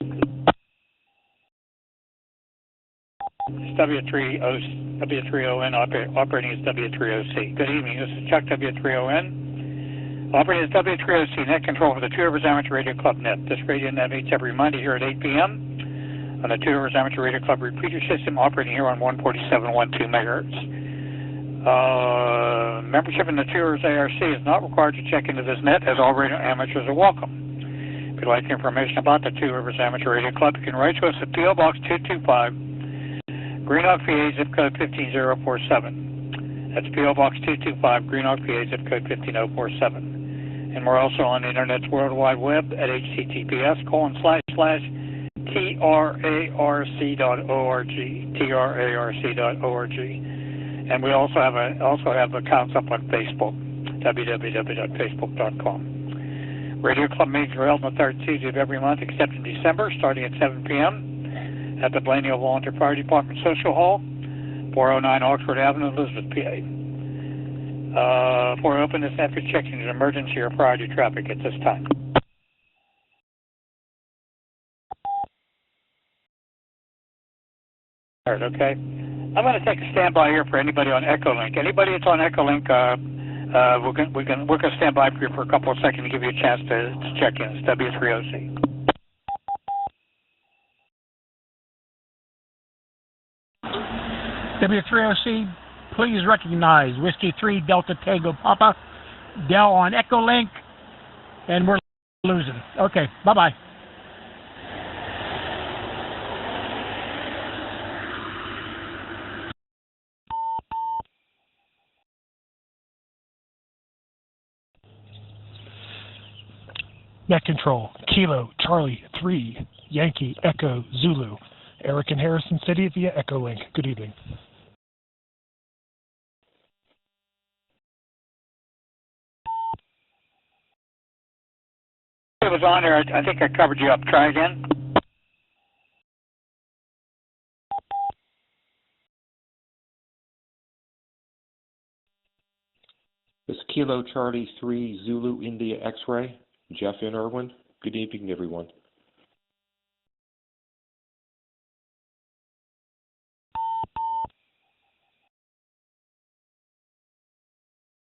It's W30N, operating as W30C. Good evening, this is Chuck, W30N. Operating as W30C, net control for the Two Rivers Amateur Radio Club net. This radio net meets every Monday here at 8 p.m. on the Two Rivers Amateur Radio Club repeater system, operating here on 147.12 megahertz. Membership in the Two Rivers ARC is not required to check into this net, as all radio amateurs are welcome. If you'd like information about the Two Rivers Amateur Radio Club, you can write to us at P.O. Box 225, Greenock, PA, zip code 15047. That's P.O. Box 225, Greenock, PA, zip code 15047. And we're also on the Internet's World Wide Web at https://trarc.org, trarc.org. And we also have accounts up on Facebook, www.facebook.com. Radio Club meetings are held on the third Tuesday of every month, except in December, starting at 7 p.m. at the Blaney Volunteer Fire Department Social Hall, 409 Oxford Avenue, Elizabeth, PA. For open this after checking into emergency or priority traffic at this time. All right, okay. I'm going to take a standby here for anybody on Echolink. Anybody that's on Echolink, we're going to stand by for you for a couple of seconds to give you a chance to check in. It's W30C. W30C, please recognize Whiskey 3 Delta Tango Papa, Del on Echolink, and we're losing. Okay, bye-bye. Net control, Kilo, Charlie, 3, Yankee, Echo, Zulu. Eric in Harrison City via Echolink. Good evening. It was on there. I think I covered you up. Try again. This is Kilo Charlie 3 Zulu India X-Ray. Jeff in Irwin. Good evening, everyone.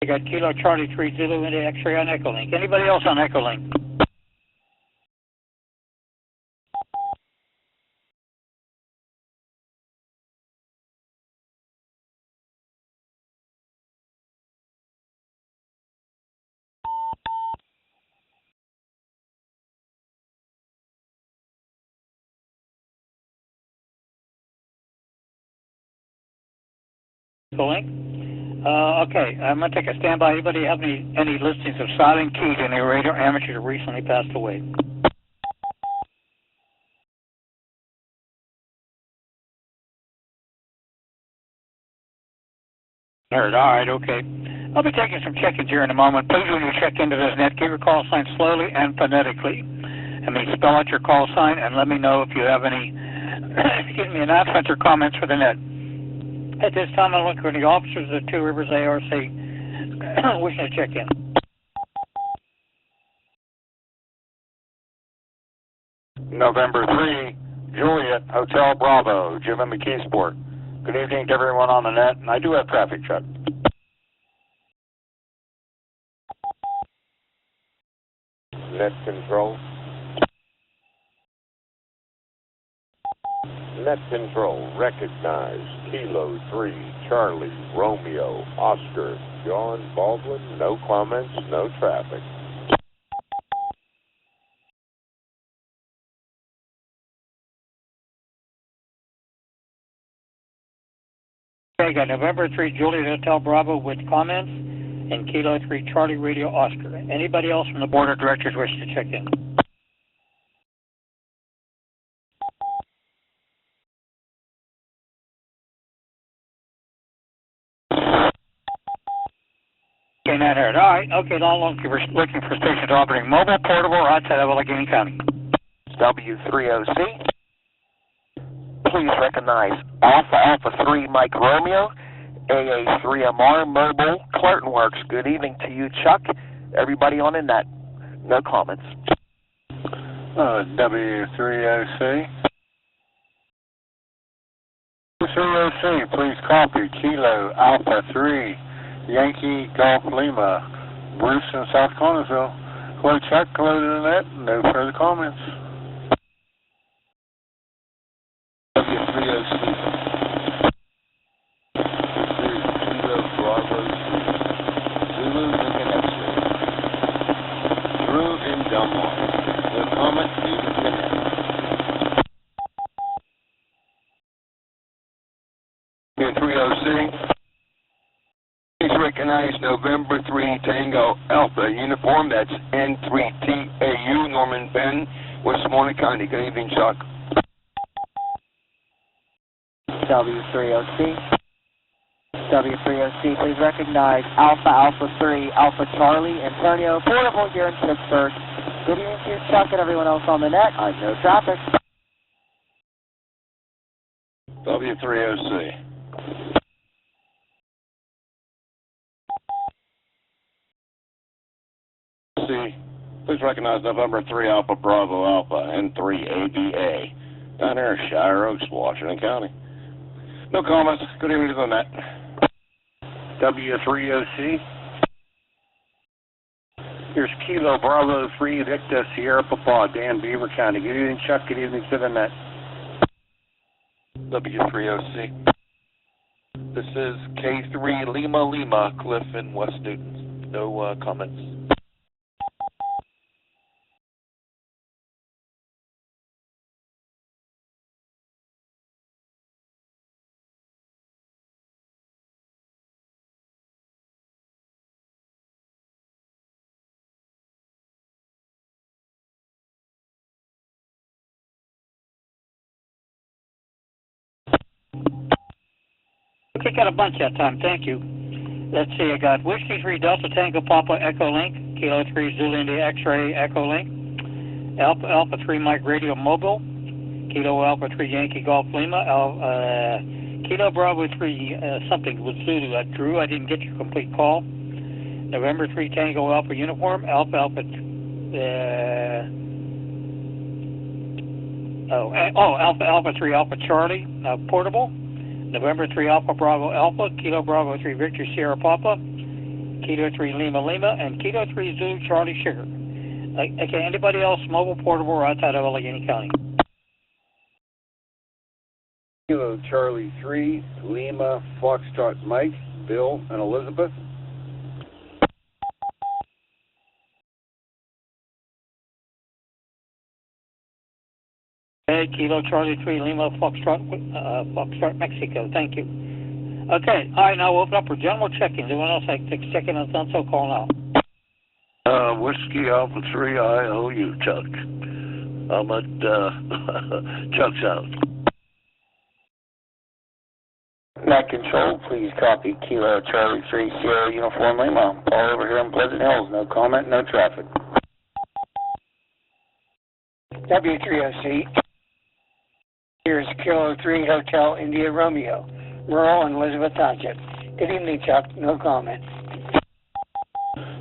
I got Kilo Charlie 3 Zulu India X-Ray on Echolink. Anybody else on Echolink? Echolink? Okay, I'm going to take a standby. Anybody have any listings of silent key to any radio amateurs who recently passed away? All right, okay. I'll be taking some check-ins here in a moment. Please, when you check into this net, give your call sign slowly and phonetically. I mean, spell out your call sign and let me know if you have any announcements or comments for the net. At this time, I'm looking for the officers of the Two Rivers ARC wishing to check in. November 3, Juliet, Hotel Bravo, Jim and McKeesport. Good evening to everyone on the net, and I do have traffic check. Net control. Net control, recognize Kilo 3, Charlie, Romeo, Oscar, John, Baldwin, no comments, no traffic. Okay, got November 3, Juliet, Hotel Bravo with comments, and Kilo 3, Charlie, Radio, Oscar. Anybody else from the Board of Directors wish to check in? Okay, not heard. All right, okay, long looking for stations operating mobile, portable, or outside of Allegheny County. W30C. Please recognize Alpha 3 Mike Romeo, AA3MR Mobile, Clerton Works. Good evening to you, Chuck. Everybody on in that. No comments. W3OC. W3OC, please copy Kilo Alpha 3, Yankee Golf Lima, Bruce in South Connersville. Hello, Chuck. Hello to the net. No further comments. W3OC. Kilo Bravo 3. Zulu Lincoln X-ray. Drew in Delmar. No comment. Leave it in there. W3OC. Please recognize November 3 Tango Alpha uniform. That's N3TAU, Norman Penn, Westmoreland County. Good evening, Chuck. W3OC. W3OC, please recognize Alpha Alpha 3 Alpha Charlie Antonio, portable here in Pittsburgh. Good evening to you, Chuck, and everyone else on the net. No traffic. W3OC. Please recognize November 3 Alpha Bravo Alpha N3 ABA. Down here in Shire Oaks, Washington County. No comments. Good evening to the net. W3OC. Here's Kilo Bravo 3 Victor Sierra Papa, Dan, Beaver County. Good evening, Chuck. Good evening to the net. W3OC. This is K3 Lima Lima, Cliff in West Newton. No comments. Okay, got a bunch that time. Thank you. Let's see. I got Whiskey 3 Delta Tango Papa Echo Link, Kilo 3 Zulu India X-Ray Echo Link, Alpha 3 Mike Radio Mobile, Kilo Alpha 3 Yankee Golf Lima, Kilo Bravo 3 something with Zulu. Drew, I didn't get your complete call. November 3 Tango Alpha Uniform, Alpha 3 Alpha Charlie Portable. November 3 Alpha Bravo Alpha, Kilo Bravo 3 Victor Sierra Papa, Kilo 3 Lima Lima, and Kilo 3 Zulu Charlie Sugar. Okay, anybody else mobile, portable, or outside of Allegheny County? Kilo Charlie 3, Lima, Foxtrot Mike, Bill, and Elizabeth. Okay, Kilo Charlie 3 Lima Foxtrot Mexico. Thank you. Okay, all right, now we'll open up for general check-ins. Anyone else like to check in on so call now? Whiskey Alpha 3 IOU, Chuck. I'm at Chuck's house. Net control, please copy Kilo Charlie 3 Sierra Uniform Lima. All over here in Pleasant Hills. No comment, no traffic. W3OC. Here's Kilo 3 Hotel India Romeo, rural and Elizabeth Township. Good evening, Chuck. No comment.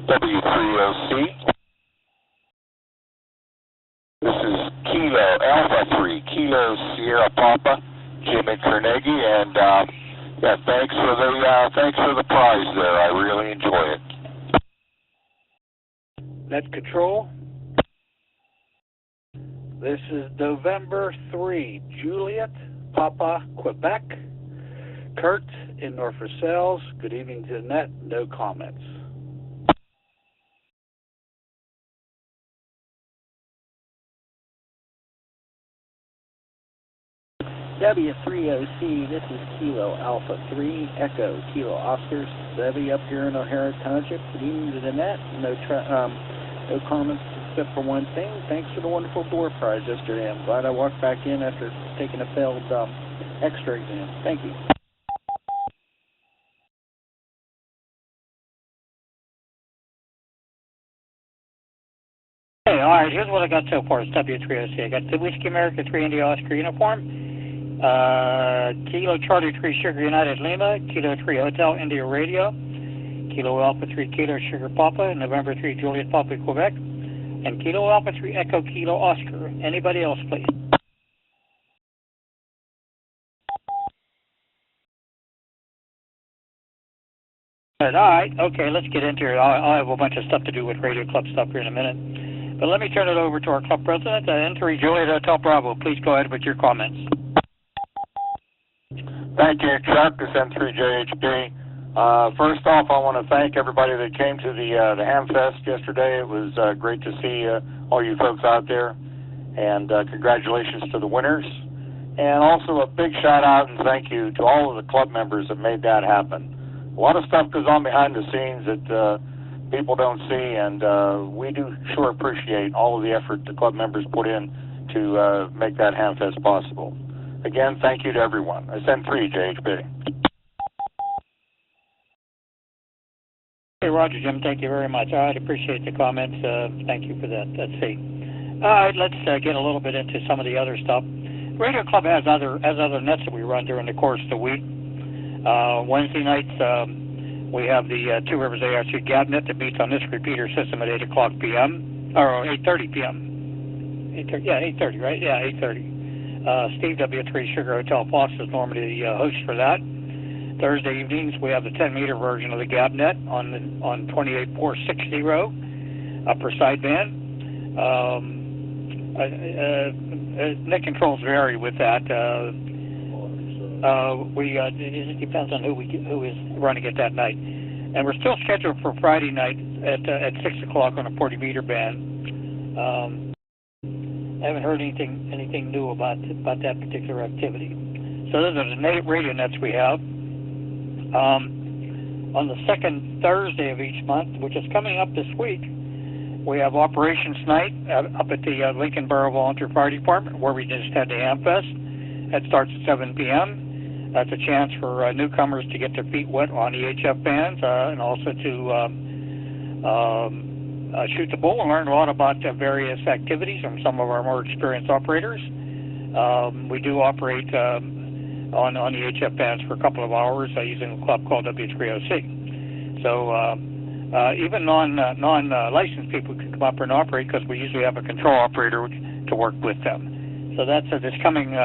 W3OC. This is Kilo Alpha 3, Kilo Sierra Papa, Jim at Carnegie, and yeah, thanks for the prize there. I really enjoy it. Net control. This is November 3, Juliet, Papa, Quebec. Kurt in Norfolk Sales. Good evening to the net. No comments. W3OC, this is Kilo Alpha 3, Echo, Kilo Oscar, Debbie up here in O'Hara Township. Good evening to the net. No comments except for one thing. Thanks for the wonderful door prize yesterday. I'm glad I walked back in after taking a failed extra exam. Thank you. Okay, all right, here's what I got so far. It's W3OC. I got the Whiskey America 3 India Oscar uniform, Kilo Charlie 3 Sugar United Lima, Kilo 3 Hotel India Radio, Kilo Alpha 3 Kilo Sugar Papa, November 3 Juliet Papa Quebec, and Kilo Alpha 3 Echo Kilo Oscar. Anybody else, please? All right, okay, let's get into it. I'll have a bunch of stuff to do with Radio Club stuff here in a minute. But let me turn it over to our club president, N3 Juliet Hotel Bravo. Please go ahead with your comments. Thank you, Chuck. This is N3JHB. First off, I want to thank everybody that came to the Hamfest yesterday. It was great to see all you folks out there, and congratulations to the winners. And also a big shout out and thank you to all of the club members that made that happen. A lot of stuff goes on behind the scenes that people don't see, and we do sure appreciate all of the effort the club members put in to make that Hamfest possible. Again, thank you to everyone. It's N3JHB. Hey, Roger, Jim, thank you very much. I appreciate the comments. Thank you for that. Let's see. All right, let's get a little bit into some of the other stuff. Radio Club has other nets that we run during the course of the week. Wednesday nights, we have the Two Rivers ARC Gab net that meets on this repeater system at 8 o'clock p.m. or 8:30 p.m. 8:30, right? Yeah, 8:30. Steve W3 Sugar Hotel Fox is normally the host for that. Thursday evenings, we have the 10-meter version of the Gab net on 28460 upper sideband. Net controls vary with that. It depends on who is running it that night. And we're still scheduled for Friday night at 6 o'clock on a 40-meter band. I haven't heard anything new about that particular activity. So those are the radio nets we have. On the second Thursday of each month, which is coming up this week, we have Operations Night up at the Lincoln Borough Volunteer Fire Department, where we just had the Hamfest. That starts at 7 p.m. That's a chance for newcomers to get their feet wet on EHF bands and also to shoot the bull and learn a lot about various activities from some of our more experienced operators. We do operate on EHF bands for a couple of hours using a club called W3OC. So even non-licensed people can come up and operate because we usually have a control operator to work with them. So that's this coming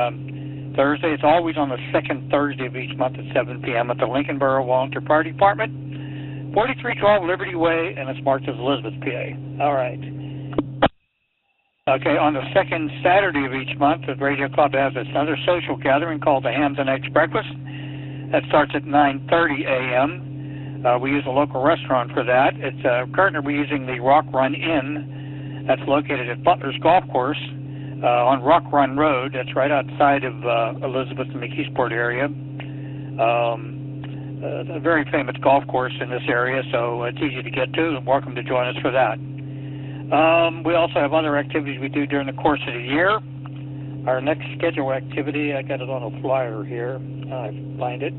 Thursday. It's always on the second Thursday of each month at 7 p.m. at the Lincoln Borough Volunteer Fire Department, 4312 Liberty Way, and it's marked as Elizabeth, PA. All right. Okay, on the second Saturday of each month, the Radio Club has another social gathering called the Hams and Eggs Breakfast. That starts at 9:30 a.m. We use a local restaurant for that. It's currently we're using the Rock Run Inn. That's located at Butler's Golf Course on Rock Run Road. That's right outside of Elizabeth and McKeesport area. A very famous golf course in this area, so it's easy to get to, and welcome to join us for that. We also have other activities we do during the course of the year. Our next scheduled activity, I got it on a flyer here. I find it.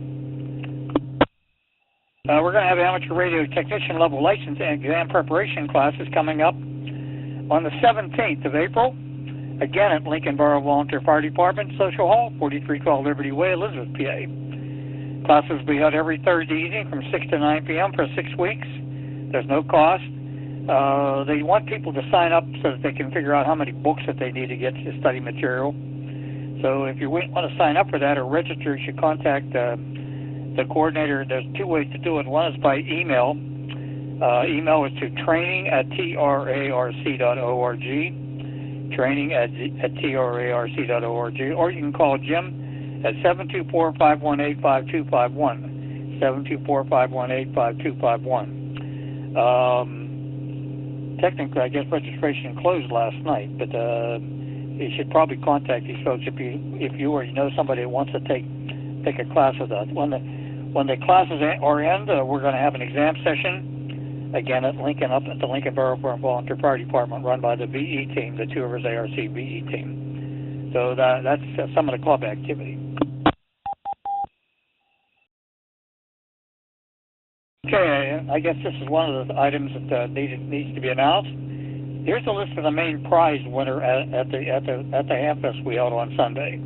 We're going to have amateur radio technician level license and exam preparation classes coming up on the 17th of April. Again at Lincoln Borough Volunteer Fire Department, Social Hall, 4312 Liberty Way, Elizabeth, PA. Classes will be held every Thursday evening from 6 to 9 p.m. for 6 weeks. There's no cost. They want people to sign up so that they can figure out how many books that they need to get to study material. So if you want to sign up for that or register, you should contact the coordinator. There's two ways to do it. One is by email. Email is to training@trarc.org, training@trarc.org, or you can call Jim at 724-518-5251, 724-518-5251. Technically, I guess registration closed last night, but you should probably contact these folks if you or you know somebody that wants to take a class with us. When the classes are end, we're going to have an exam session again at Lincoln, up at the Lincoln Borough Volunteer Fire Department, run by the VE team, the Two Rivers ARC VE team. So that's some of the club activity. Okay, I guess this is one of the items that needs to be announced. Here's a list of the main prize winner at the Hamfest we held on Sunday.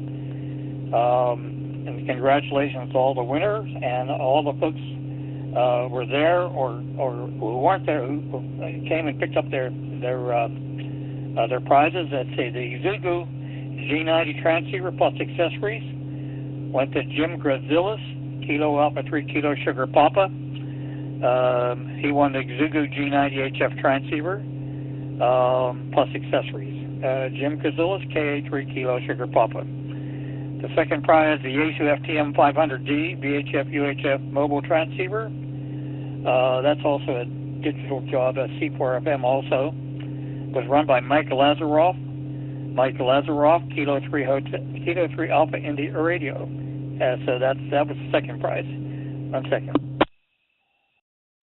And congratulations to all the winners and all the folks were there or who weren't there, who came and picked up their Other prizes, let's see, the Zugu G90 transceiver plus accessories went to Jim Grazilis, Kilo Alpha 3 Kilo Sugar Papa. He won the Zugu G90 HF transceiver plus accessories. Jim Grazilis, KA3 Kilo Sugar Papa. The second prize, the Yaesu FTM 500D VHF UHF mobile transceiver. That's also a digital job at C4FM also. Was run by Mike Lazaroff. Mike Lazaroff, Kilo 3 Alpha India Radio. So that was the second prize. 1 second.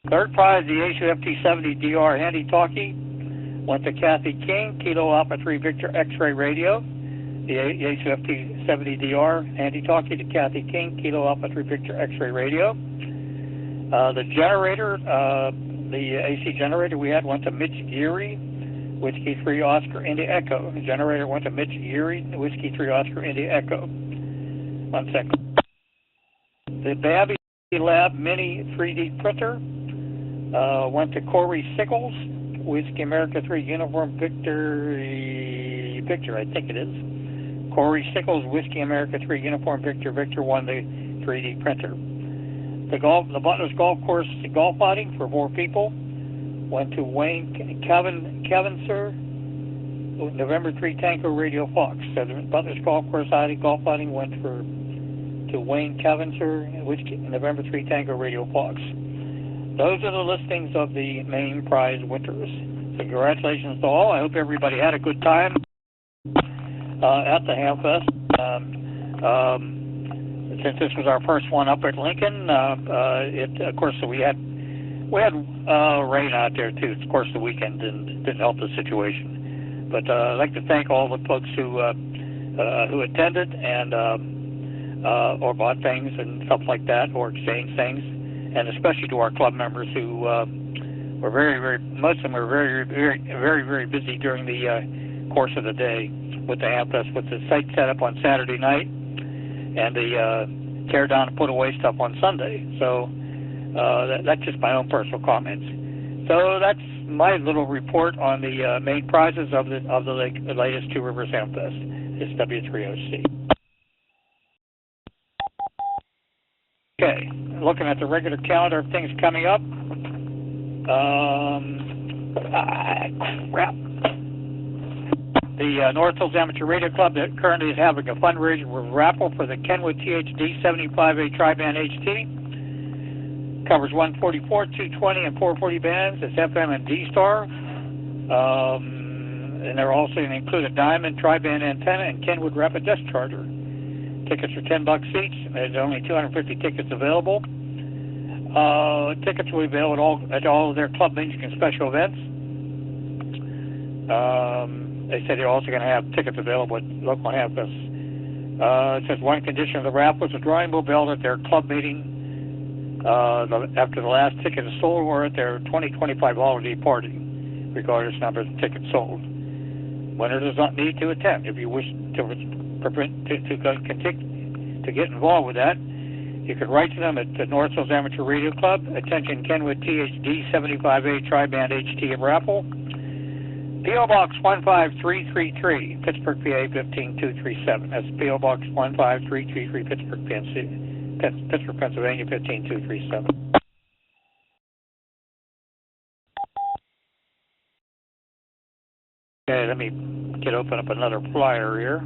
Third prize, the Yaesu FT70DR handy talkie, went to Kathy King, Kilo Alpha 3 Victor X-ray radio. The Yaesu FT70DR handy talkie to Kathy King, Kilo Alpha 3 Victor X-ray radio. The generator, the AC generator we had went to Mitch Geary, Whiskey 3 Oscar India Echo. The generator went to Mitch Geary, Whiskey 3 Oscar India Echo. 1 second. The Babby Lab Mini 3D printer went to Corey Sickles, Whiskey America 3 Uniform Victor, I think it is. Corey Sickles, Whiskey America 3 Uniform Victor won the 3D printer. The Butler's Golf Course golf outing for 4 people went to Wayne Cavenser, November 3 Tango Radio Fox. So the Butler's Golf Course golf outing went to Wayne Cavenser, Whiskey, November 3 Tango Radio Fox. Those are the listings of the main prize winners. So congratulations to all. I hope everybody had a good time at the Hamfest. Since this was our first one up at Lincoln, of course, we had rain out there too. Of course, the weekend didn't help the situation. But I'd like to thank all the folks who attended and or bought things and stuff like that, or exchanged things, and especially to our club members who were most of them were very busy during the course of the day with the Hamfest, with the site set up on Saturday night and the tear down and put away stuff on Sunday. So that's just my own personal comments. So that's my little report on the main prizes of the latest Two Rivers Hamfest. It's W3OC. Okay, looking at the regular calendar of things coming up. Crap. The North Hills Amateur Radio Club that currently is having a fundraiser raffle for the Kenwood THD 75A Tri-Band HT. Covers 144, 220, and 440 bands. It's FM and D-Star. And they're also going to include a Diamond Tri-Band antenna and Kenwood Rapid Discharger. Tickets are $10 each. There's only 250 tickets available. Tickets will be available at all of their club meetings and special events. They said they're also going to have tickets available at local Hamfests. It says one condition of the raffle is the drawing will be held at their club meeting after the last ticket is sold or at their 2025 holiday party, regardless of number of tickets sold. Winner does not need to attend. If you wish to get involved with that, you can write to them at the North Hills Amateur Radio Club, attention Kenwood THD 75A Tri-Band HT and raffle, P.O. Box 15333, Pittsburgh, PA 15237. That's P.O. Box 15333, Pittsburgh, Pennsylvania 15237. Okay, let me open up another flyer here.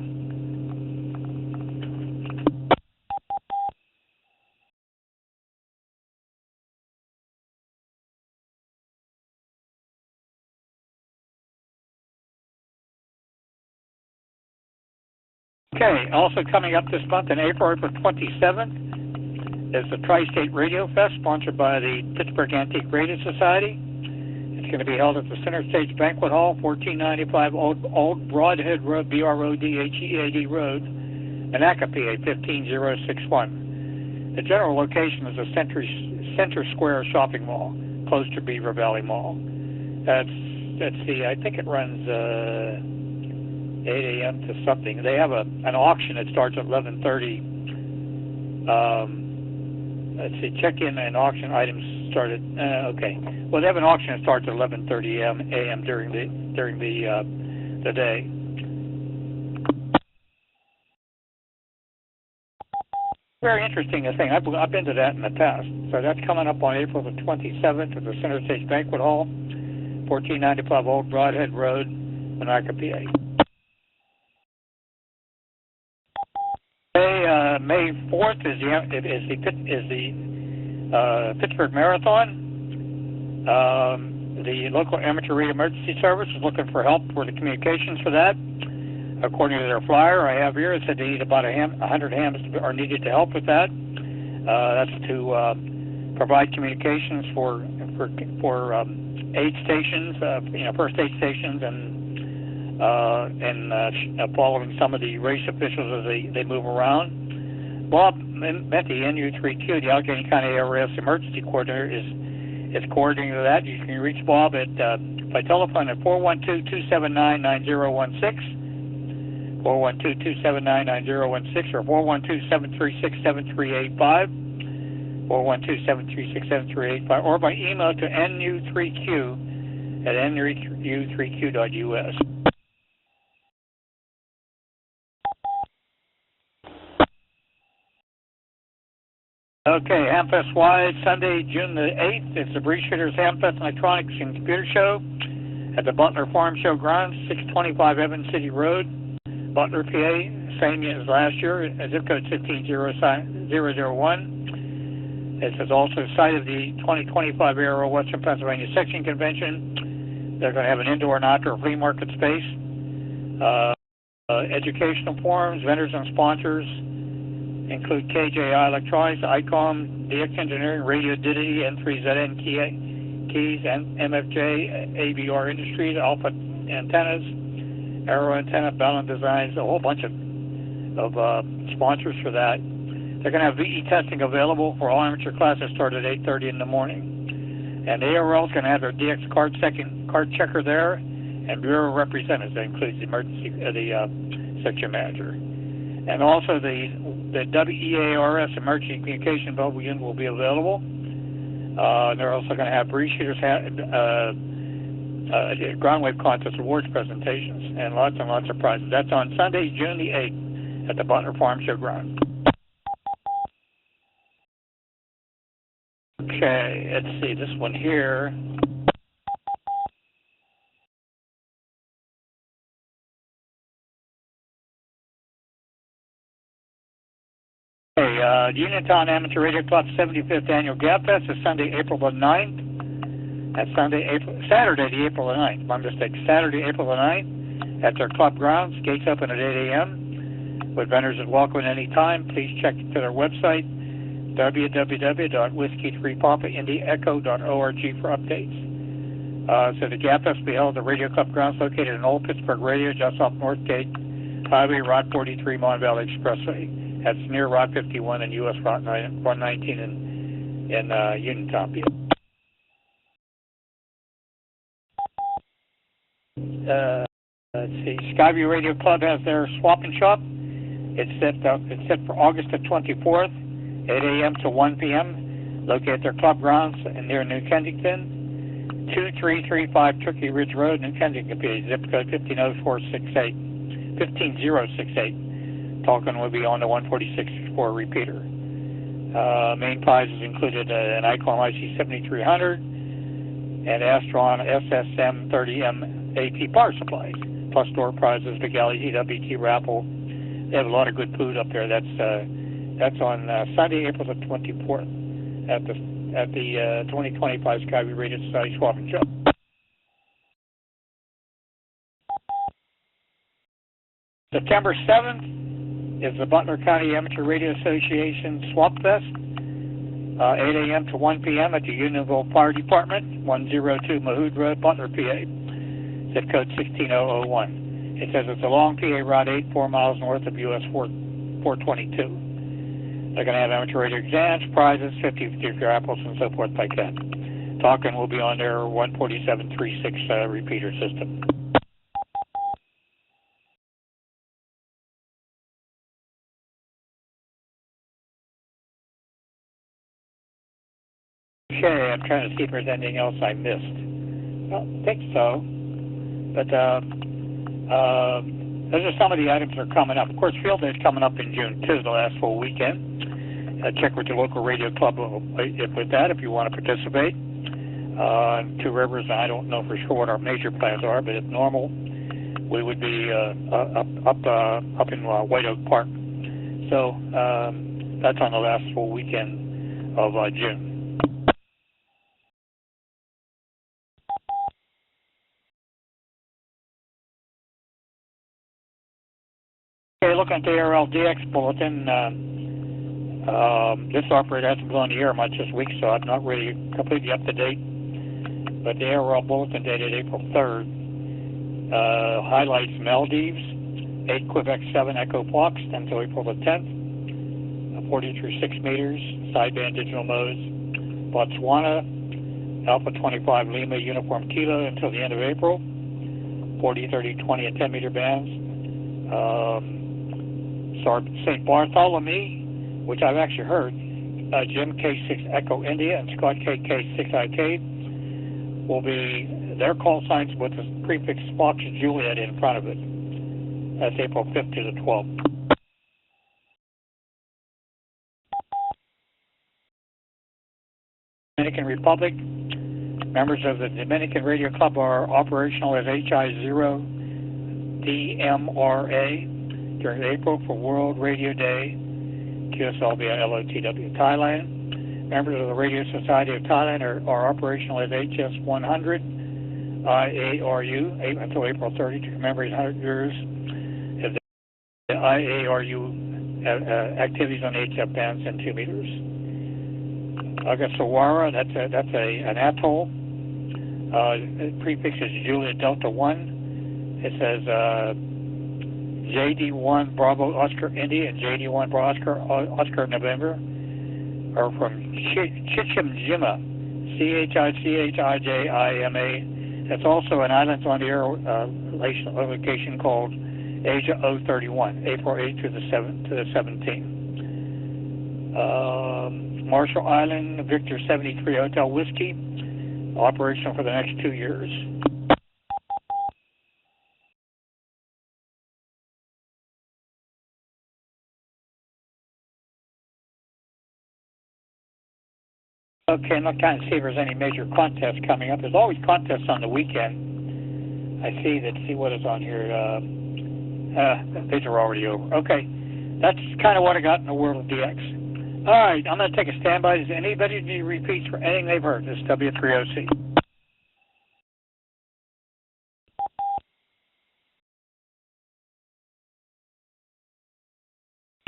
Okay, also coming up this month in April 27th is the Tri-State Radio Fest, sponsored by the Pittsburgh Antique Radio Society. It's going to be held at the Center Stage Banquet Hall, 1495 Old Broadhead Road, BRODHEAD Road, Anaca, PA 15061. The general location is the Center Square Shopping Mall, close to Beaver Valley Mall. Let's see, I think it runs 8 a.m. to something. They have an auction that starts at 11:30. Let's see, check-in and auction items started. Okay. Well, they have an auction that starts at 11:30 a.m. during the today. Very interesting thing. I've been to that in the past. So that's coming up on April the 27th at the Center Stage Banquet Hall, 1495 Old Broadhead Road, Monaca, PA. May 4th is the Pittsburgh Marathon. The local amateur radio emergency service is looking for help for the communications for that. According to their flyer I have here, it said they need about 100 hams are needed to help with that. That's to provide communications for aid stations, first aid stations, and following some of the race officials as they move around. Bob Menti, NU3Q, the Allegheny County ARS Emergency Coordinator, is coordinating that. You can reach Bob by telephone at 412-279-9016. 412-279-9016 or 412-736-7385, 412-736-7385, or by email to nu3q@nu3q.us. Okay, Hamfest Wide, Sunday, June the 8th. It's the Breeze Shooters Hamfest Electronics and Computer Show at the Butler Farm Show Grounds, 625 Evans City Road, Butler, PA, same as last year, zip code 15001. This is also site of the 2025 Aero Western Pennsylvania Section Convention. They're going to have an indoor and outdoor flea market space, educational forums, vendors and sponsors include KJI Electronics, ICOM, DX Engineering, Radio Diddy, N3ZN Keys, and MFJ, ABR Industries, Alpha Antennas, Aero Antenna, Ballon Designs, a whole bunch of sponsors for that. They're going to have VE testing available for all amateur classes start at 8:30 in the morning. And ARL is going to have their DX card checker there, and Bureau representatives. That includes the section manager. And also the WEARS Emergency Communication Mobile Unit will be available. They're also going to have Breeze Shooters ground wave contest awards presentations and lots of prizes. That's on Sunday, June the 8th at the Butler Farm Show Ground. Okay, let's see this one here. Okay, Uniontown Amateur Radio Club 75th Annual Gab Fest is Sunday, April the 9th. That's Saturday, the April the 9th. My mistake. Saturday, April the 9th at their club grounds. Gates open at 8 a.m. With vendors is welcome at any time. Please check to their website, www.whiskey3papaindieecho.org for updates. So the Gab Fest will be held at the Radio Club grounds located in Old Pittsburgh Radio, just off North Gate Highway, Route 43, Mon Valley Expressway. That's near Route 51 and US Route 119 in Uniontown. Let's see. Skyview Radio Club has their swap and shop. It's set for August the 24th, 8 a.m. to 1 p.m. Located at their club grounds near New Kensington, 2335 Turkey Ridge Road, New Kensington, PA. Zip code 15068. Talking will be on the 14664 repeater. Main prizes included an ICOM IC7300 and Astron SSM30M AP power supplies, plus door prizes, the Galley EWT raffle. They have a lot of good food up there. That's on Sunday, April the 24th at the 2025 Skyview Radio Society Swap and Show. September 7th is the Butler County Amateur Radio Association Swap Fest, 8 a.m. to 1 p.m. at the Unionville Fire Department, 102 Mahood Road, Butler, PA. Zip code 16001. It says it's along PA Route 8, 4 miles north of US 422. They're going to have amateur radio exams, prizes, 50 apples, and so forth like that. Talking will be on their 14736 repeater system. Okay, I'm trying to see if there's anything else I missed. I don't think so. But Those are some of the items that are coming up. Of course, Field Day is coming up in June, too, the last full weekend. Check with your local radio club with that if you want to participate. Two Rivers, I don't know for sure what our major plans are, but if normal, we would be up in White Oak Park. So that's on the last full weekend of June. Okay, looking at the RLDX bulletin, this operator hasn't been on the air much this week, so I'm not really completely up to date. But the ARL bulletin dated April 3rd highlights Maldives, 8 Quebec 7 Echo Fox until April the 10th, 40 through 6 meters, sideband digital modes. Botswana, Alpha 25 Lima Uniform Kilo until the end of April, 40, 30, 20, and 10 meter bands. St. Bartholomew, which I've actually heard, Jim K6 Echo India and Scott KK6IK will be their call signs with the prefix Fox Juliet in front of it. That's April 5th to the 12th. Dominican Republic, members of the Dominican Radio Club are operational as HI0DMRA during April for World Radio Day, QSL via LOTW Thailand. Members of the Radio Society of Thailand are operational as HS100 IARU until April 30 to commemorate 100 years of the IARU activities on HF bands and 2 meters. Agasawara, that's an atoll. Prefix is Juliet Delta 1. It says JD1 Bravo Oscar India and JD1 Bravo Oscar November are from Chichimjima, CHICHIJIMA. That's also an island on the air location called Asia 031, April 8th to the 17th. Marshall Island, Victor 73 Hotel Whiskey, operational for the next 2 years. Okay, I'm not trying to see if there's any major contests coming up. There's always contests on the weekend. I see what is on here. These are already over. Okay, that's kind of what I got in the world of DX. All right, I'm going to take a standby. Does anybody need repeats for anything they've heard? This is W3OC.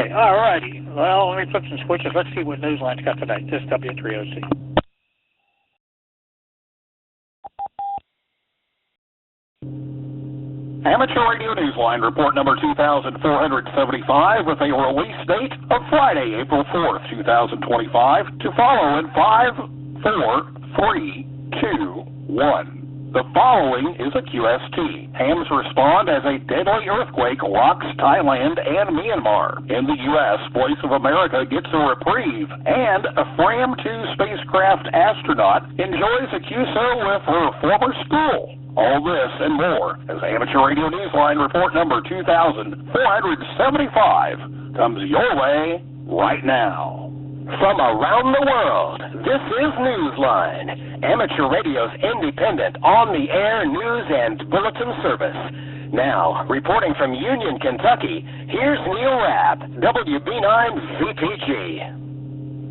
Okay, all righty. Well, let me flip some switches. Let's see what Newsline's got tonight. This is W3OC. Amateur Radio Newsline report number 2475 with a release date of Friday, April 4th, 2025, to follow in 5, 4, 3, 2, 1. The following is a QST. Hams respond as a deadly earthquake rocks Thailand and Myanmar. In the U.S., Voice of America gets a reprieve, and a Fram-2 spacecraft astronaut enjoys a QSO with her former school. All this and more as Amateur Radio Newsline report number 2475 comes your way right now. From around the world, this is Newsline, Amateur Radio's independent, on-the-air news and bulletin service. Now, reporting from Union, Kentucky, here's Neil Rapp, WB9VPG.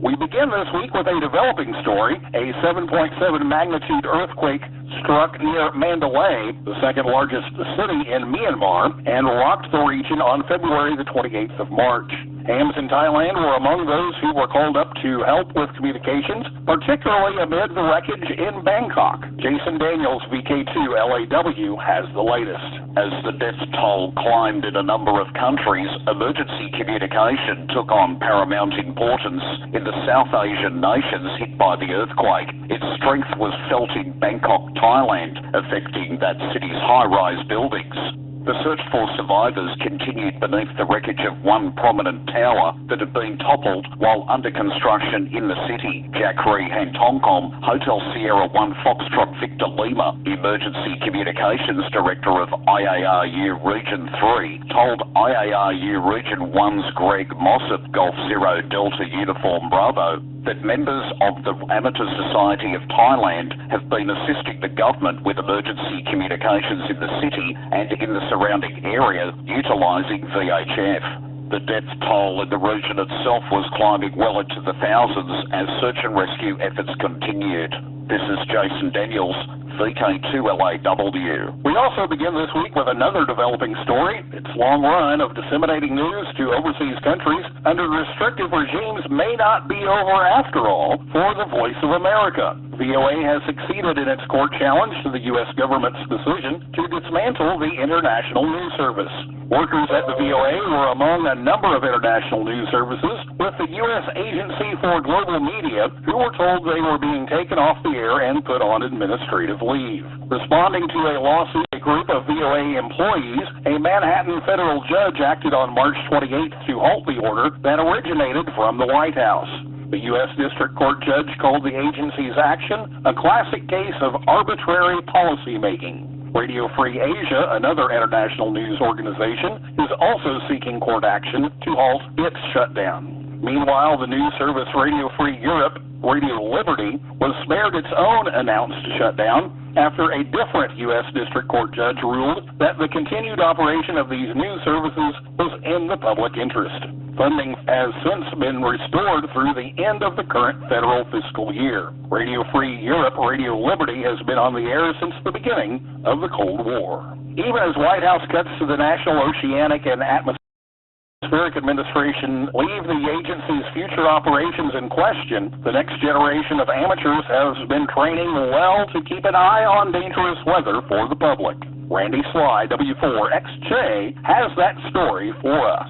We begin this week with a developing story. A 7.7 magnitude earthquake struck near Mandalay, the second largest city in Myanmar, and rocked the region on February the 28th of March. Hams in Thailand were among those who were called up to help with communications, particularly amid the wreckage in Bangkok. Jason Daniels, VK2LAW, has the latest. As the death toll climbed in a number of countries, emergency communication took on paramount importance in the South Asian nations hit by the earthquake. Its strength was felt in Bangkok, Thailand, affecting that city's high-rise buildings. The search for survivors continued beneath the wreckage of one prominent tower that had been toppled while under construction in the city. Jackery Hantongkom, Hotel Sierra 1 Foxtrot Victor Lima, Emergency Communications Director of IARU Region 3, told IARU Region 1's Greg Mossop, Golf Zero Delta Uniform Bravo, that members of the Amateur Society of Thailand have been assisting the government with emergency communications in the city and in the surrounding area, utilising VHF. The death toll in the region itself was climbing well into the thousands as search and rescue efforts continued. This is Jason Daniels, VK2LAW. We also begin this week with another developing story. Its long run of disseminating news to overseas countries under restrictive regimes may not be over after all for the Voice of America. VOA has succeeded in its court challenge to the U.S. government's decision to dismantle the International News Service. Workers at the VOA were among a number of international news services with the U.S. Agency for Global Media, who were told they were being taken off the air and put on administrative leave. Responding to a lawsuit, a group of VOA employees, a Manhattan federal judge acted on March 28th to halt the order that originated from the White House. The U.S. District Court judge called the agency's action a classic case of arbitrary policymaking. Radio Free Asia, another international news organization, is also seeking court action to halt its shutdown. Meanwhile, the news service Radio Free Europe, Radio Liberty, was spared its own announced shutdown after a different U.S. District Court judge ruled that the continued operation of these news services was in the public interest. Funding has since been restored through the end of the current federal fiscal year. Radio Free Europe, Radio Liberty has been on the air since the beginning of the Cold War. Even as White House cuts to the National Oceanic and Atmospheric Administration leave the agency's future operations in question, the next generation of amateurs has been training well to keep an eye on dangerous weather for the public. Randy Sly, W4XJ, has that story for us.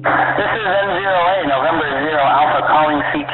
This is N0A, November 0 Alpha calling CQ,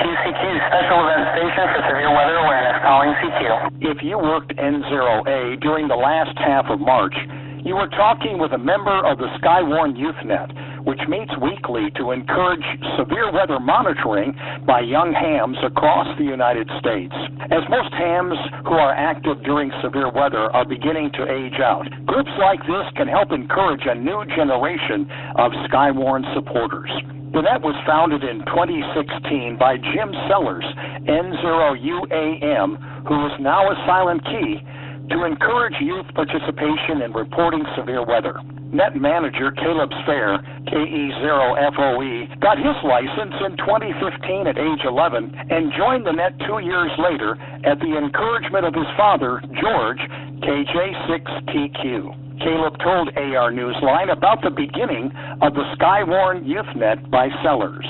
Special Event Station for Severe Weather Awareness, calling CQ. If you worked N0A during the last half of March, you were talking with a member of the Skywarn YouthNet, which meets weekly to encourage severe weather monitoring by young hams across the United States. As most hams who are active during severe weather are beginning to age out, groups like this can help encourage a new generation of Skywarn supporters. The net was founded in 2016 by Jim Sellers, N0UAM, who is now a silent key, to encourage youth participation in reporting severe weather. Net manager Caleb Fair, KE0FOE, got his license in 2015 at age 11 and joined the net 2 years later at the encouragement of his father, George, KJ6TQ. Caleb told AR Newsline about the beginning of the Skywarn YouthNet by Sellers.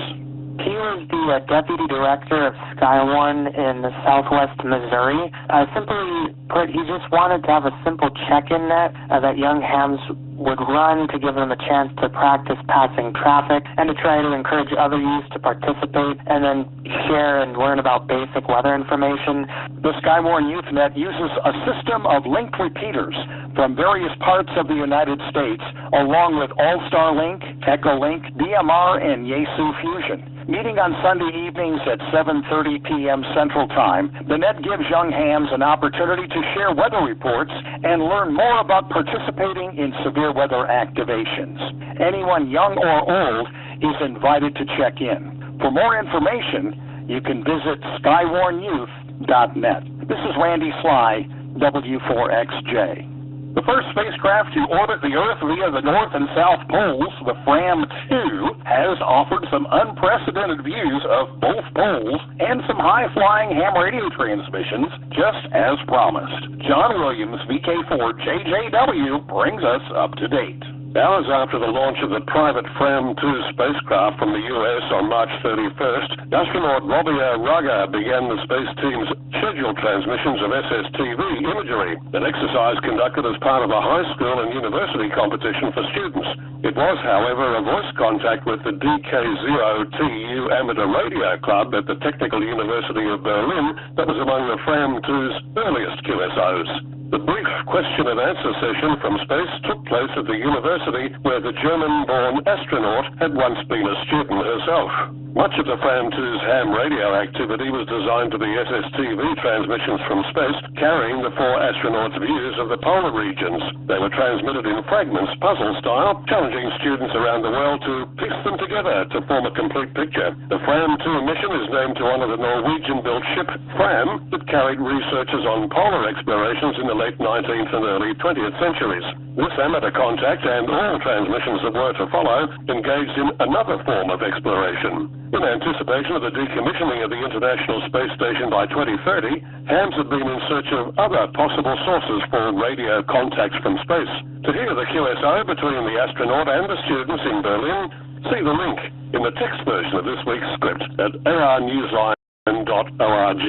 He was the deputy director of Skywarn in southwest Missouri. Simply put, he just wanted to have a simple check-in net that young hams would run to give them a chance to practice passing traffic and to try to encourage other youths to participate and then share and learn about basic weather information. The Skywarn YouthNet uses a system of linked repeaters from various parts of the United States, along with All-Star Link, Echolink, DMR, and Yaesu Fusion. Meeting on Sunday evenings at 7:30 p.m. Central Time, the net gives young hams an opportunity to share weather reports and learn more about participating in severe weather activations. Anyone young or old is invited to check in. For more information, you can visit skywarnyouth.net. This is Randy Sly, W4XJ. The first spacecraft to orbit the Earth via the North and South Poles, the FRAM-2, has offered some unprecedented views of both poles and some high-flying ham radio transmissions, just as promised. John Williams, VK4JJW, brings us up to date. Hours after the launch of the private FRAM-2 spacecraft from the U.S. on March 31st, astronaut Robbie Raga began the space team's scheduled transmissions of SSTV imagery, an exercise conducted as part of a high school and university competition for students. It was, however, a voice contact with the DK0TU Amateur Radio Club at the Technical University of Berlin that was among the FRAM-2's earliest QSOs. The brief question and answer session from space took place at the university where the German-born astronaut had once been a student herself. Much of the Fram-2's ham radio activity was designed to be SSTV transmissions from space, carrying the 4 astronauts' views of the polar regions. They were transmitted in fragments, puzzle style, challenging students around the world to piece them together to form a complete picture. The Fram-2 mission is named to honor the Norwegian-built ship Fram that carried researchers on polar explorations in the late 19th and early 20th centuries. This amateur contact and all transmissions that were to follow engaged in another form of exploration. In anticipation of the decommissioning of the International Space Station by 2030, hams have been in search of other possible sources for radio contacts from space. To hear the QSO between the astronaut and the students in Berlin, see the link in the text version of this week's script at arnewsline.org.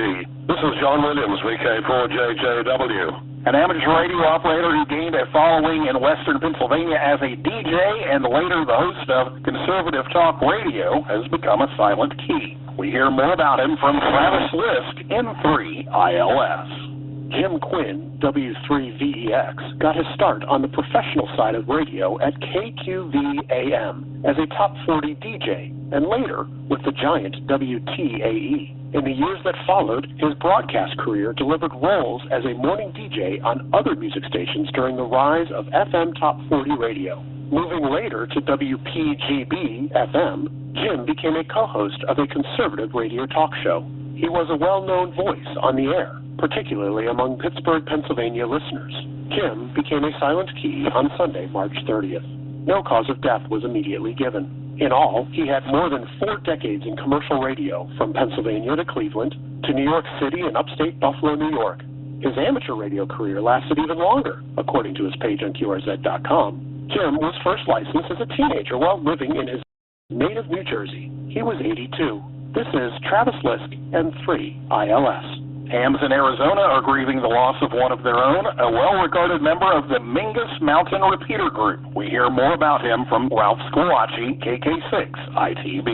This is John Williams, VK4JJW. An amateur radio operator who gained a following in western Pennsylvania as a DJ and later the host of conservative talk radio has become a silent key. We hear more about him from Travis Lisk in 3ILS. Jim Quinn, W3VEX, got his start on the professional side of radio at KQV-AM as a top 40 DJ, and later with the giant WTAE. In the years that followed, his broadcast career delivered roles as a morning DJ on other music stations during the rise of FM Top 40 radio. Moving later to WPGB-FM, Jim became a co-host of a conservative radio talk show. He was a well-known voice on the air, particularly among Pittsburgh, Pennsylvania listeners. Jim became a silent key on Sunday, March 30th. No cause of death was immediately given. In all, he had more than 4 decades in commercial radio, from Pennsylvania to Cleveland, to New York City and upstate Buffalo, New York. His amateur radio career lasted even longer, according to his page on QRZ.com. Jim was first licensed as a teenager while living in his native New Jersey. He was 82. This is Travis Lisk and 3ILS. Hams in Arizona are grieving the loss of one of their own, a well-regarded member of the Mingus Mountain Repeater Group. We hear more about him from Ralph Squillace, KK6ITB.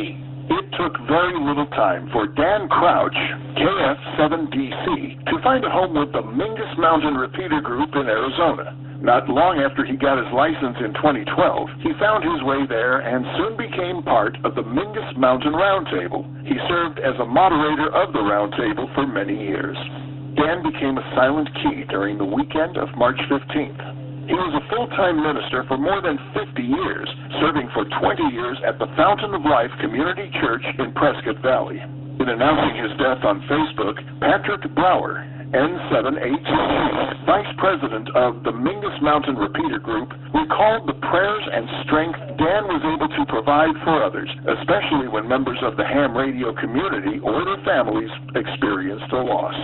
It took very little time for Dan Crouch, KF7DC, to find a home with the Mingus Mountain Repeater Group in Arizona. Not long after he got his license in 2012, he found his way there and soon became part of the Mingus Mountain Roundtable. He served as a moderator of the Roundtable for many years. Dan became a silent key during the weekend of March 15th. He was a full-time minister for more than 50 years, serving for 20 years at the Fountain of Life Community Church in Prescott Valley. In announcing his death on Facebook, Patrick Brower, N7HG, Vice President of the Mingus Mountain Repeater Group, recalled the prayers and strength Dan was able to provide for others, especially when members of the ham radio community or their families experienced a loss.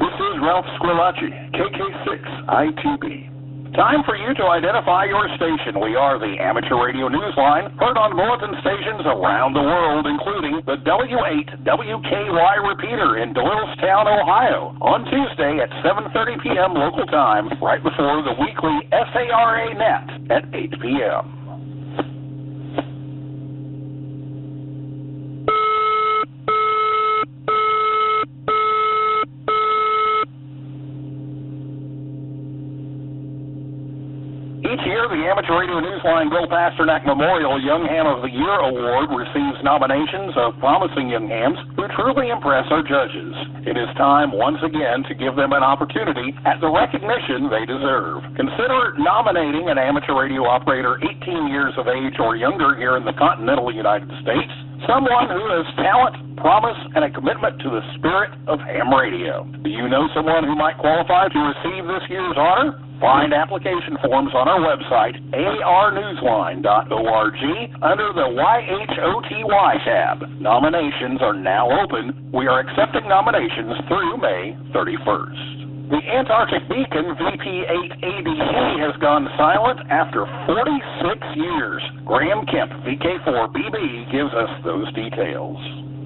This is Ralph Squillace, KK6ITB. Time for you to identify your station. We are the Amateur Radio Newsline, heard on bulletin stations around the world, including the W8WKY repeater in Doylestown, Ohio, on Tuesday at 7:30 p.m. local time, right before the weekly SARA Net at 8 p.m. Each year, the Amateur Radio Newsline Bill Pasternak Memorial Young Ham of the Year Award receives nominations of promising young hams who truly impress our judges. It is time, once again, to give them an opportunity at the recognition they deserve. Consider nominating an amateur radio operator 18 years of age or younger here in the continental United States, someone who has talent, promise, and a commitment to the spirit of ham radio. Do you know someone who might qualify to receive this year's honor? Find application forms on our website, arnewsline.org, under the YHOTY tab. Nominations are now open. We are accepting nominations through May 31st. The Antarctic Beacon VP8ABC has gone silent after 46 years. Graham Kemp, VK4BB, gives us those details.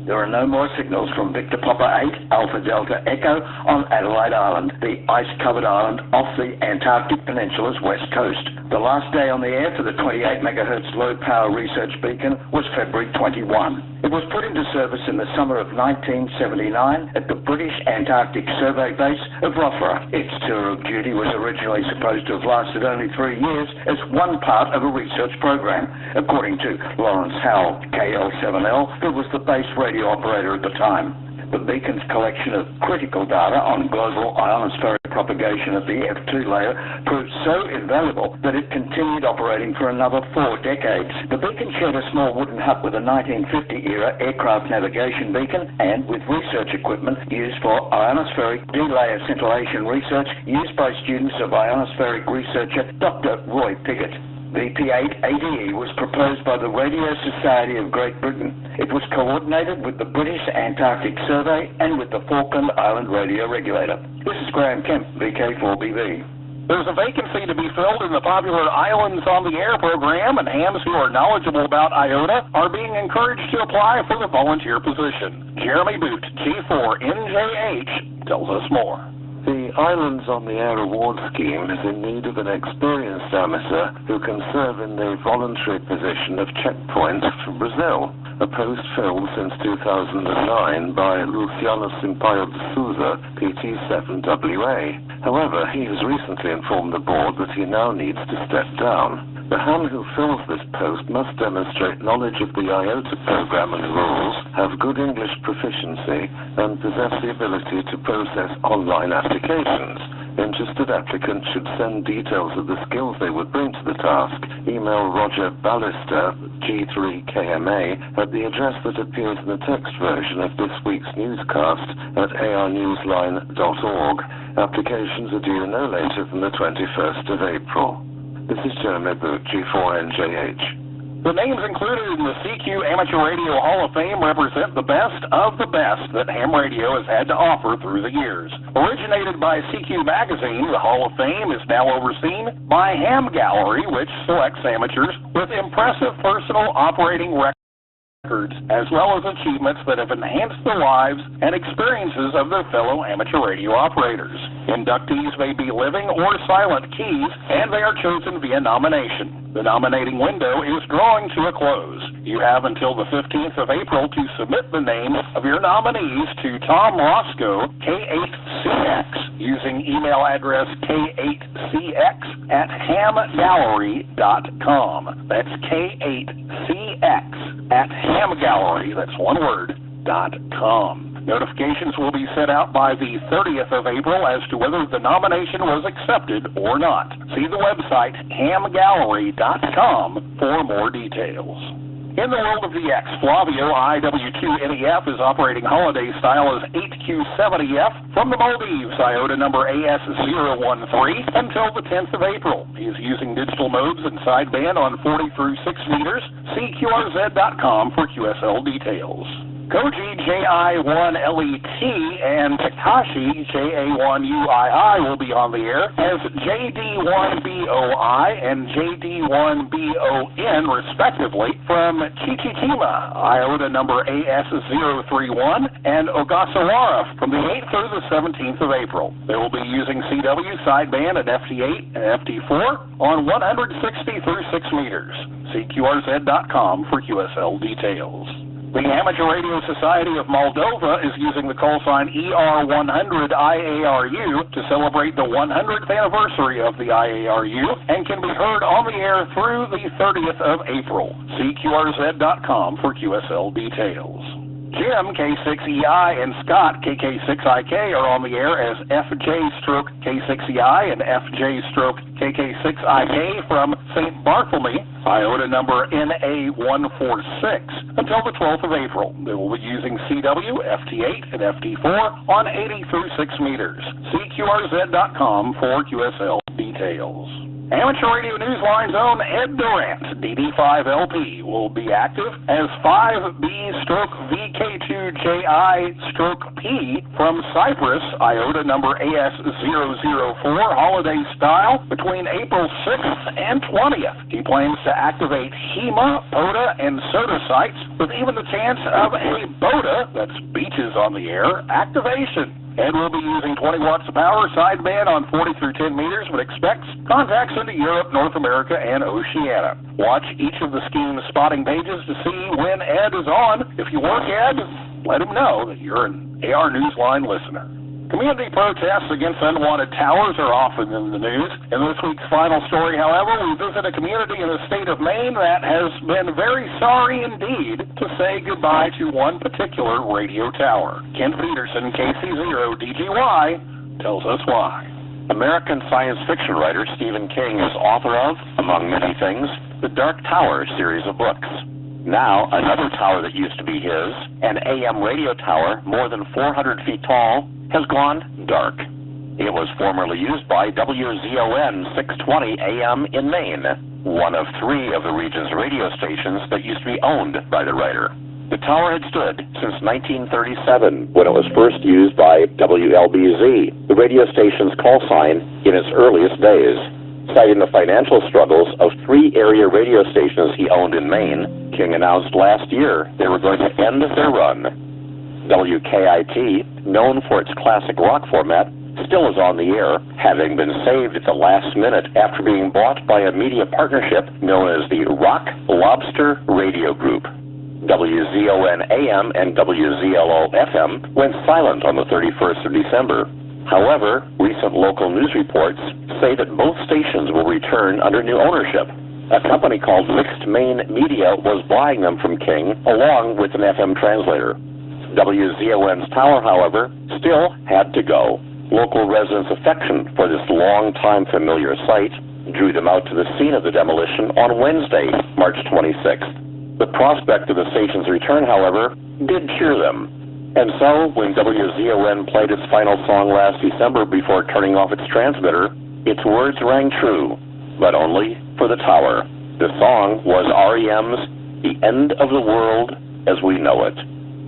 There are no more signals from Victor Papa 8 Alpha Delta Echo on Adelaide Island, the ice-covered island off the Antarctic Peninsula's west coast. The last day on the air for the 28 MHz low-power research beacon was February 21. It was put into service in the summer of 1979 at the British Antarctic Survey Base of Rothera. Its tour of duty was originally supposed to have lasted only 3 years as one part of a research program, according to Lawrence Howell, KL7L, who was the base radio operator at the time. The beacon's collection of critical data on global ionospheric propagation at the F2 layer proved so invaluable that it continued operating for another 4 decades. The beacon shared a small wooden hut with a 1950-era aircraft navigation beacon and with research equipment used for ionospheric D-layer scintillation research used by students of ionospheric researcher Dr. Roy Piggott. The P8ADE was proposed by the Radio Society of Great Britain. It was coordinated with the British Antarctic Survey and with the Falkland Island Radio Regulator. This is Graham Kemp, VK4BB. There's a vacancy to be filled in the popular Islands on the Air program, and hams who are knowledgeable about IOTA are being encouraged to apply for the volunteer position. Jeremy Boot, G4NJH, tells us more. The Islands on the Air Award Scheme is in need of an experienced amateur who can serve in the voluntary position of checkpoint for Brazil, a post filled since 2009 by Luciano Sampaio de Souza, PT7WA. However, he has recently informed the board that he now needs to step down. The ham who fills this post must demonstrate knowledge of the IOTA program and rules, have good English proficiency, and possess the ability to process online applications. Interested applicants should send details of the skills they would bring to the task. Email Roger Ballister, G3KMA, at the address that appears in the text version of this week's newscast at arnewsline.org. Applications are due no later than the 21st of April. This is Jeremy Boot, G4NJH. The names included in the CQ Amateur Radio Hall of Fame represent the best of the best that ham radio has had to offer through the years. Originated by CQ Magazine, the Hall of Fame is now overseen by Ham Gallery, which selects amateurs with impressive personal operating records, as well as achievements that have enhanced the lives and experiences of their fellow amateur radio operators. Inductees may be living or silent keys, and they are chosen via nomination. The nominating window is drawing to a close. You have until the 15th of April to submit the names of your nominees to Tom Roscoe, K8CX, using email address k8cx@hamgallery.com. That's K8CX@hamgallery, that's one word, .com. Notifications will be sent out by the 30th of April as to whether the nomination was accepted or not. See the website hamgallery.com for more details. In the world of the X, Flavio IW2NEF is operating holiday style as 8Q70F from the Maldives, IOTA number AS013, until the 10th of April. He is using digital modes and sideband on 40 through 6 meters. See QRZ.com for QSL details. Koji JI1LET and Takashi JA1UII will be on the air as JD1BOI and JD1BON respectively from Chichitima, IOTA number AS031, and Ogasawara from the 8th through the 17th of April. They will be using CW sideband at FT8 and FT4 on 160 through 6 meters. See QRZ.com for QSL details. The Amateur Radio Society of Moldova is using the call sign ER100 IARU to celebrate the 100th anniversary of the IARU and can be heard on the air through the 30th of April. See QRZ.com for QSL details. Jim, K6EI, and Scott, KK6IK, are on the air as FJ-K6EI and FJ-KK6IK from St. Bartholomew, IOTA number NA146, until the 12th of April. They will be using CW, FT8, and FT4 on 80 through 6 meters. See QRZ.com for QSL details. Amateur Radio Newsline's own Ed Durant, DD5LP, will be active as 5B-VK2JI-P from Cyprus, IOTA number AS004, holiday style, between April 6th and 20th. He plans to activate HEMA, POTA, and SOTA sites with even the chance of a BOTA, that's Beaches on the Air, activation. And we'll be using 20 watts of power sideband on 40 through 10 meters, but expects contacts into Europe, North America, and Oceania. Watch each of the scheme spotting pages to see when Ed is on. If you work Ed, let him know that you're an AR Newsline listener. Community protests against unwanted towers are often in the news. In this week's final story, however, we visit a community in the state of Maine that has been very sorry indeed to say goodbye to one particular radio tower. Kent Peterson, KC0DGY, tells us why. American science fiction writer Stephen King is author of, among many things, the Dark Tower series of books. Now, another tower that used to be his, an AM radio tower more than 400 feet tall, has gone dark. It was formerly used by WZON 620 AM in Maine, one of 3 of the region's radio stations that used to be owned by the writer. The tower had stood since 1937, when it was first used by WLBZ, the radio station's call sign in its earliest days. Citing the financial struggles of 3 area radio stations he owned in Maine, King announced last year they were going to end their run. WKIT, known for its classic rock format, still is on the air, having been saved at the last minute after being bought by a media partnership known as the Rock Lobster Radio Group. WZON AM and WZLO FM went silent on the 31st of December. However, recent local news reports say that both stations will return under new ownership. A company called Mixed Maine Media was buying them from King, along with an FM translator. WZON's tower, however, still had to go. Local residents' affection for this long-time familiar site drew them out to the scene of the demolition on Wednesday, March 26th. The prospect of the station's return, however, did cheer them. And so, when WZON played its final song last December before turning off its transmitter, its words rang true, but only for the tower. The song was REM's The End of the World as We Know It.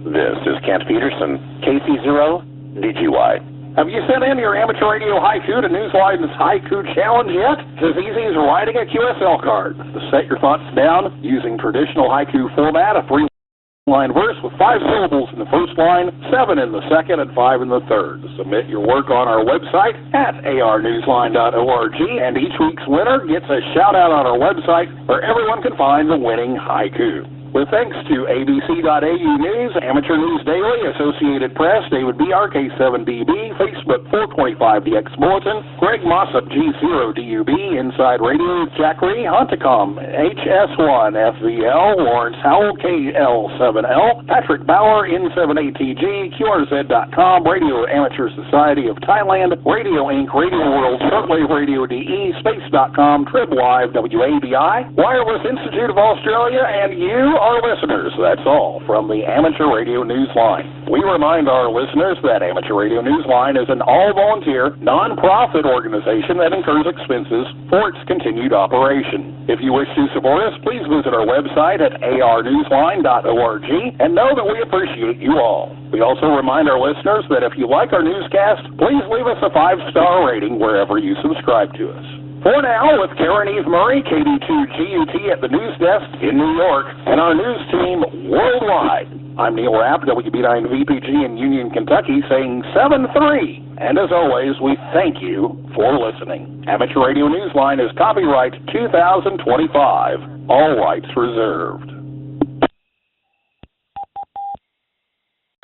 This is Kent Peterson, KC0DGY. Have you sent in your amateur radio haiku to Newsline's Haiku Challenge yet? It's as easy as writing a QSL card. To set your thoughts down using traditional haiku format, a 3-line verse with 5 syllables in the first line, 7 in the second, and 5 in the third. Submit your work on our website at arnewsline.org, and each week's winner gets a shout-out on our website where everyone can find the winning haiku. With thanks to ABC.AU News, Amateur News Daily, Associated Press, David BR, K7DB, Facebook 425DX Bulletin, Greg Mossop, G0DUB, Inside Radio, Jack Ree, Huntacom, HS1, FVL, Lawrence Howell, KL7L, Patrick Bauer, N78TG, QRZ.com, Radio Amateur Society of Thailand, Radio Inc., Radio World, Shortwave Radio DE, Space.com, Trib Live, WABI, Wireless Institute of Australia, and you, our listeners. That's all from the Amateur Radio Newsline. We remind our listeners that Amateur Radio Newsline is an all-volunteer, non-profit organization that incurs expenses for its continued operation. If you wish to support us, please visit our website at arnewsline.org and know that we appreciate you all. We also remind our listeners that if you like our newscast, please leave us a 5-star rating wherever you subscribe to us. For now, with Karen Eve Murray, KD2GUT at the news desk in New York, and our news team worldwide, I'm Neil Rapp, WB9VPG in Union, Kentucky, saying 7-3. And as always, we thank you for listening. Amateur Radio Newsline is copyright 2025. All rights reserved.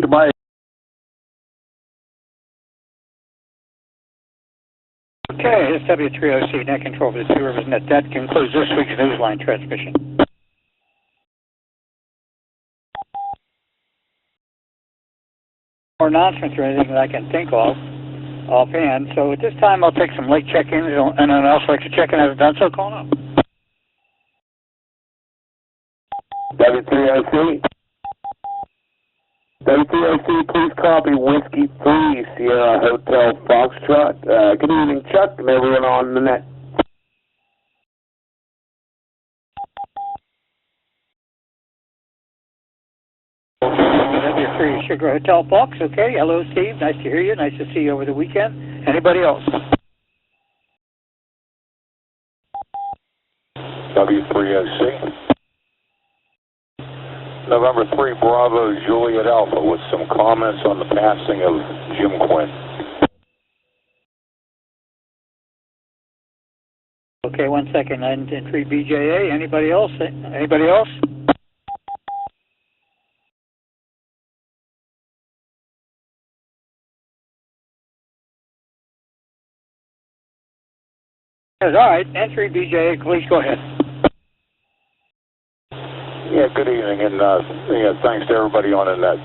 Goodbye. Okay, this is W3OC net control for the Two Rivers Net. That concludes this week's Newsline transmission. More announcements or anything that I can think of offhand. So at this time, I'll take some late check-ins, and anyone else likes to check in hasn't done so, call up. W3OC. W3OC, please copy Whiskey 3, Sierra Hotel Foxtrot. Good evening, Chuck, and everyone on the net. W3 Sugar Hotel Fox, okay. Hello, Steve. Nice to hear you. Nice to see you over the weekend. Anybody else? W3OC. November 3 Bravo Juliet Alpha with some comments on the passing of Jim Quinn. Okay, 1 second. Entry BJA. Anybody else? Anybody else? All right. Entry BJA. Please go ahead. Yeah, good evening, and thanks to everybody on the net.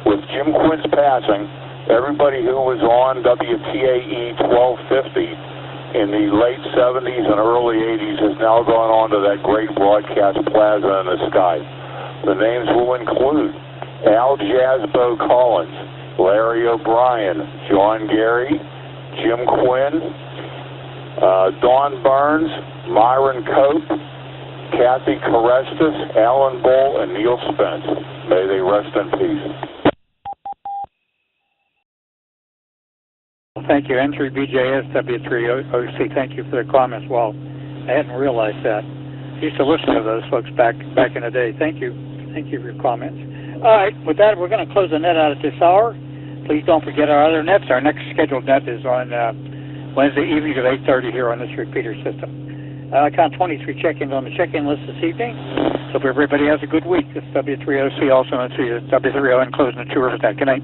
With Jim Quinn's passing, everybody who was on WTAE 1250 in the late 70s and early 80s has now gone on to that great broadcast plaza in the sky. The names will include Al Jazzbo Collins, Larry O'Brien, John Gary, Jim Quinn, Don Burns, Myron Cope, Kathy Carestas, Alan Bull, and Neil Spence. May they rest in peace. Thank you. Entry BJS W3OC. Thank you for the comments. Well, I hadn't realized that. I used to listen to those folks back in the day. Thank you. Thank you for your comments. All right. With that, we're going to close the net out at this hour. Please don't forget our other nets. Our next scheduled net is on Wednesday evening at 8:30 here on this repeater system. I count 23 check-ins on the check-in list this evening. So if everybody has a good week, this is W3OC, also known as W3O, and closing the Two Rivers Net. Good night.